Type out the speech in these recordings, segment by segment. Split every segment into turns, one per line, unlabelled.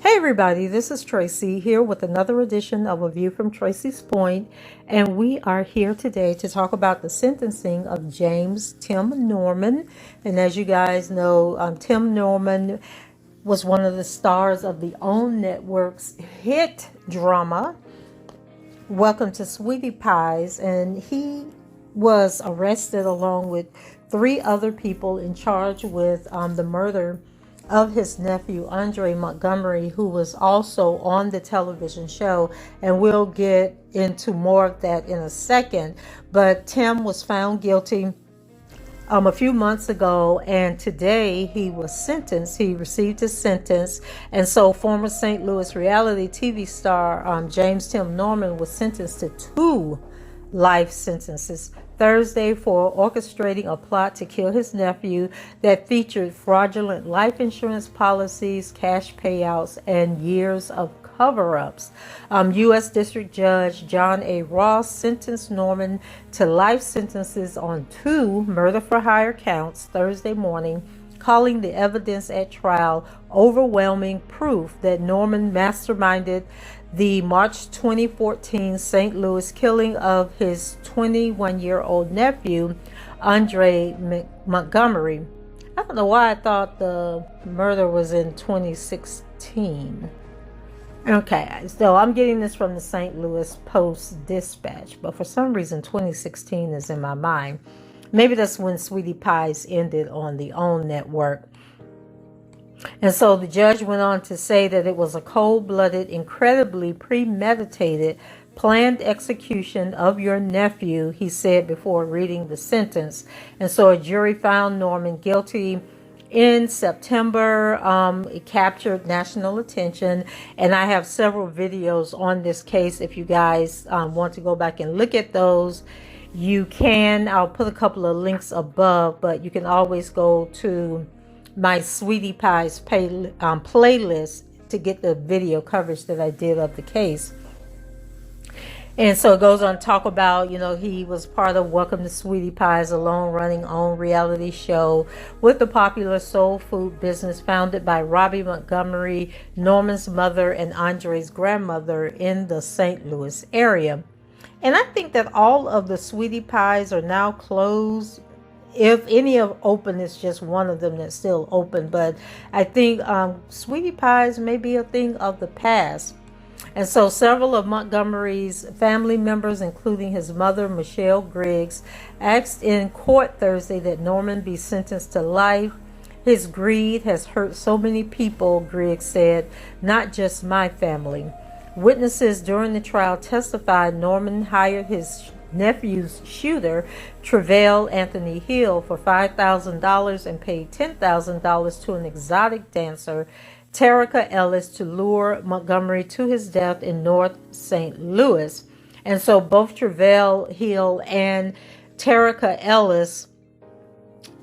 Everybody, this is Tracy here with another edition of A View from Tracy's Point, and we are here today to talk about the sentencing of James Tim Norman. And as you guys know, Tim Norman was one of the stars of the OWN Network's hit drama, Welcome to Sweetie Pies, and he was arrested along with 3 other people in charge with the murder of his nephew Andre Montgomery, who was also on the television show, and we'll get into more of that in a second. But Tim was found guilty a few months ago, and today he was sentenced. He received his sentence, and so former St. Louis reality TV star James Tim Norman was sentenced to 2 life sentences Thursday for orchestrating a plot to kill his nephew that featured fraudulent life insurance policies, cash payouts, and years of cover-ups. U.S. District Judge John A. Ross sentenced Norman to life sentences on 2 murder-for-hire counts Thursday morning, calling the evidence at trial overwhelming proof that Norman masterminded the March 2014 St. Louis killing of his 21-year-old nephew, Andre Montgomery. I don't know why I thought the murder was in 2016. Okay, so I'm getting this from the St. Louis Post-Dispatch, but for some reason 2016 is in my mind. Maybe that's when Sweetie Pies ended on the OWN network. And so the judge went on to say that it was a cold-blooded, incredibly premeditated, planned execution of your nephew, he said before reading the sentence. And so a jury found Norman guilty in September. It captured national attention, and I have several videos on this case. If you guys want to go back and look at those, you can. I'll put a couple of links above, but you can always go to my Sweetie Pies playlist to get the video coverage that I did of the case. And so it goes on to talk about, he was part of Welcome to Sweetie Pies, a long-running OWN reality show with the popular soul food business founded by Robbie Montgomery, Norman's mother, and Andre's grandmother in the St. Louis area. And I think that all of the Sweetie Pies are now closed. If any of open, it's just one of them that's still open. But I think Sweetie Pies may be a thing of the past. And so several of Montgomery's family members, including his mother, Michelle Griggs, asked in court Thursday that Norman be sentenced to life. His greed has hurt so many people, Griggs said, not just my family. Witnesses during the trial testified Norman hired his nephew's shooter, Tre'vell Anthony Hill, for $5,000 and paid $10,000 to an exotic dancer, Terica Ellis, to lure Montgomery to his death in North St. Louis. And so both Tre'vell Hill and Terica Ellis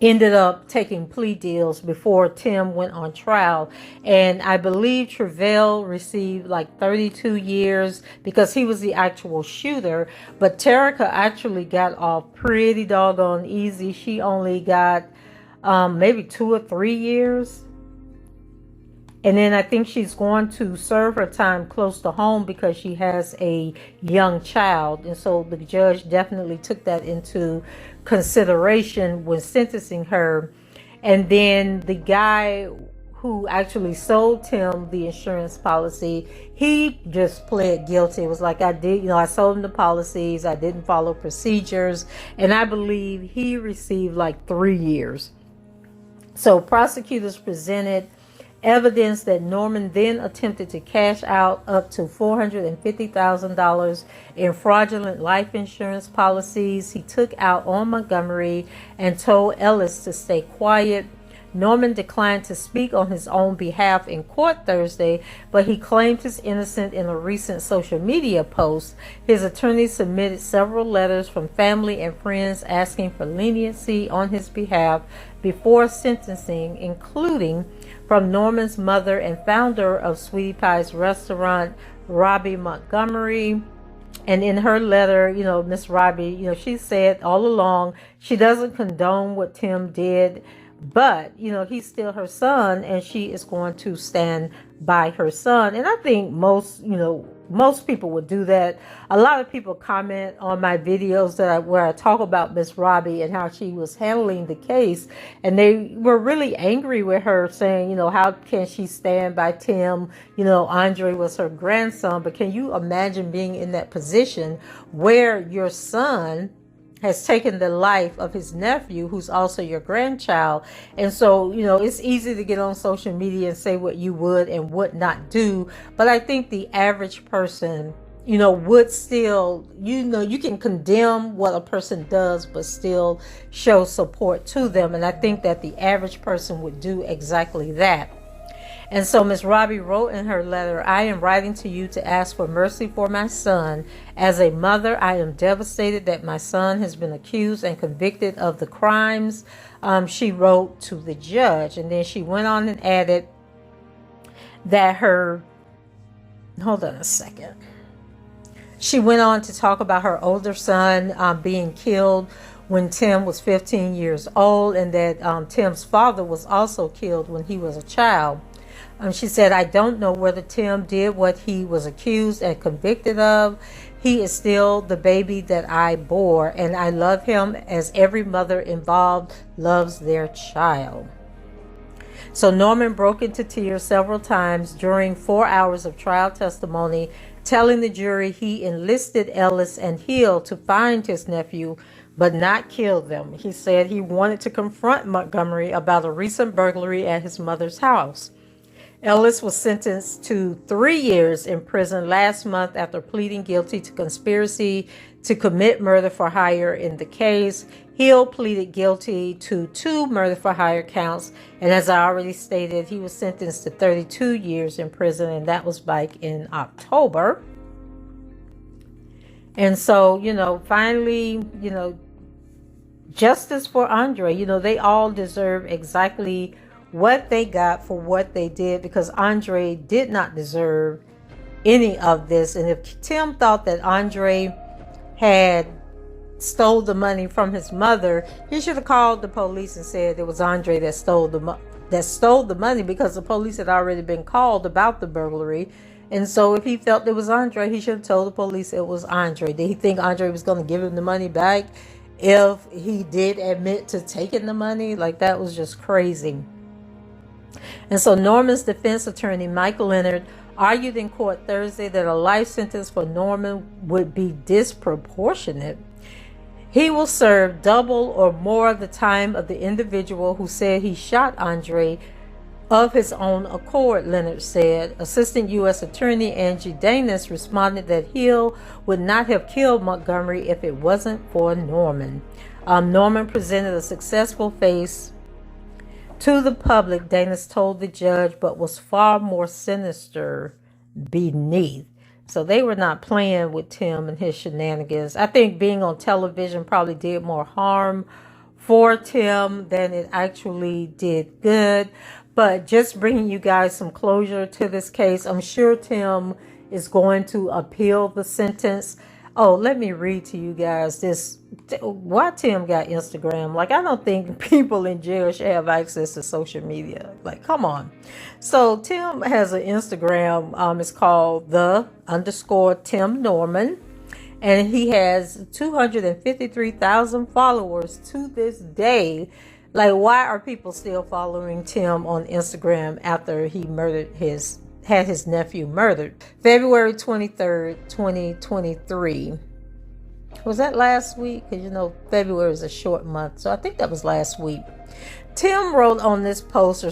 ended up taking plea deals before Tim went on trial. And I believe Tre'vell received like 32 years because he was the actual shooter. But Terica actually got off pretty doggone easy. She only got maybe 2 or 3 years. And then I think she's going to serve her time close to home because she has a young child. And so the judge definitely took that into consideration when sentencing her. And then the guy who actually sold Tim the insurance policy, he just pled guilty. It was like, I sold him the policies, I didn't follow procedures, and I believe he received like 3 years. So prosecutors presented evidence that Norman then attempted to cash out up to $450,000 in fraudulent life insurance policies he took out on Montgomery and told Ellis to stay quiet. Norman declined to speak on his own behalf in court Thursday, but he claimed his innocence in a recent social media post. His attorney submitted several letters from family and friends asking for leniency on his behalf before sentencing, including from Norman's mother and founder of Sweetie Pie's restaurant, Robbie Montgomery. And in her letter, Miss Robbie, she said all along she doesn't condone what Tim did, but, he's still her son and she is going to stand by her son. And I think most people would do that. A lot of people comment on my videos where I talk about Miss Robbie and how she was handling the case. And they were really angry with her, saying, how can she stand by Tim? Andre was her grandson. But can you imagine being in that position where your son has taken the life of his nephew, who's also your grandchild? And so, it's easy to get on social media and say what you would and would not do. But I think the average person, would still, you can condemn what a person does, but still show support to them. And I think that the average person would do exactly that. And so Ms. Robbie wrote in her letter, I am writing to you to ask for mercy for my son. As a mother, I am devastated that my son has been accused and convicted of the crimes, she wrote to the judge. And then she went on and added that hold on a second. She went on to talk about her older son being killed when Tim was 15 years old, and that Tim's father was also killed when he was a child. She said, I don't know whether Tim did what he was accused and convicted of. He is still the baby that I bore, and I love him as every mother involved loves their child. So Norman broke into tears several times during 4 hours of trial testimony, telling the jury he enlisted Ellis and Hill to find his nephew, but not kill them. He said he wanted to confront Montgomery about a recent burglary at his mother's house. Ellis was sentenced to 3 years in prison last month after pleading guilty to conspiracy to commit murder for hire in the case. Hill pleaded guilty to 2 murder for hire counts, and as I already stated, he was sentenced to 32 years in prison, and that was back in October. And so, finally, justice for Andre. They all deserve exactly what they got for what they did, because Andre did not deserve any of this. And if Tim thought that Andre had stole the money from his mother, he should have called the police and said it was Andre that stole the money, because the police had already been called about the burglary. And so if he felt it was Andre, he should have told the police it was Andre. Did he think Andre was going to give him the money back if he did admit to taking the money? Like, that was just crazy. And so Norman's defense attorney, Mike Leonard, argued in court Thursday that a life sentence for Norman would be disproportionate. He will serve double or more of the time of the individual who said he shot Andre of his own accord, Leonard said. Assistant U.S. Attorney Angie Danis responded that Hill would not have killed Montgomery if it wasn't for Norman. Norman presented a successful face to the public, Danis told the judge, but was far more sinister beneath. So they were not playing with Tim and his shenanigans. I think being on television probably did more harm for Tim than it actually did good. But just bringing you guys some closure to this case, I'm sure Tim is going to appeal the sentence. Oh, let me read to you guys why Tim got Instagram. Like, I don't think people in jail should have access to social media. Like, come on. So Tim has an Instagram. It's called _Tim Norman. And he has 253,000 followers to this day. Like, why are people still following Tim on Instagram after he had his nephew murdered? February 23rd, 2023. Was that last week? Because, February is a short month. So I think that was last week. Tim wrote on this post, or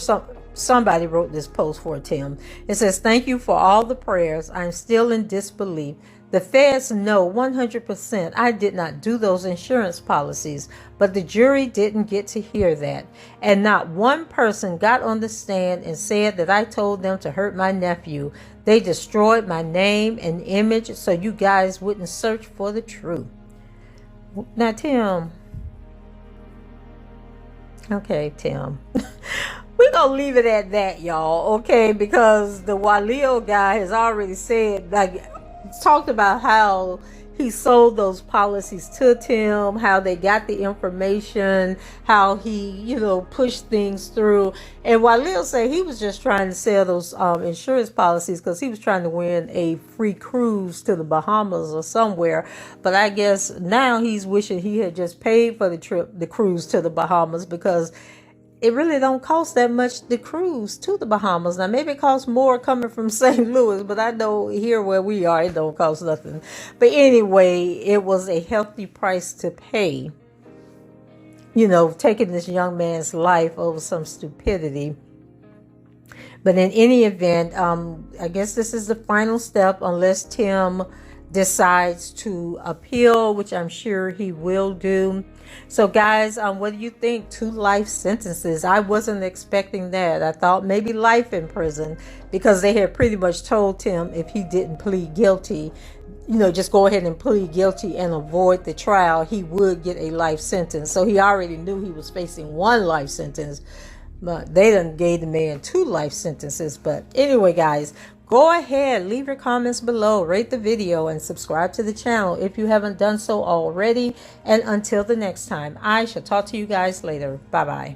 somebody wrote this post for Tim. It says, thank you for all the prayers. I'm still in disbelief. The feds know 100% I did not do those insurance policies, but the jury didn't get to hear that. And not one person got on the stand and said that I told them to hurt my nephew. They destroyed my name and image so you guys wouldn't search for the truth. Now, Tim. Okay, Tim. We're going to leave it at that, y'all, okay? Because the Walio guy has already said, like, talked about how he sold those policies to Tim, how they got the information, how he, pushed things through. And Walio said he was just trying to sell those insurance policies because he was trying to win a free cruise to the Bahamas or somewhere. But I guess now he's wishing he had just paid for the cruise to the Bahamas, because it really don't cost that much to cruise to the Bahamas. Now, maybe it costs more coming from St. Louis, but I know here where we are, it don't cost nothing. But anyway, it was a healthy price to pay, taking this young man's life over some stupidity. But in any event, I guess this is the final step, unless Tim decides to appeal, which I'm sure he will do. So guys, what do you think? 2 life sentences. I wasn't expecting that. I thought maybe life in prison, because they had pretty much told him if he didn't plead guilty, just go ahead and plead guilty and avoid the trial, he would get a life sentence. So he already knew he was facing 1 life sentence, but they done gave the man 2 life sentences. But anyway, guys, go ahead, leave your comments below, rate the video, and subscribe to the channel if you haven't done so already. And until the next time, I shall talk to you guys later. Bye-bye.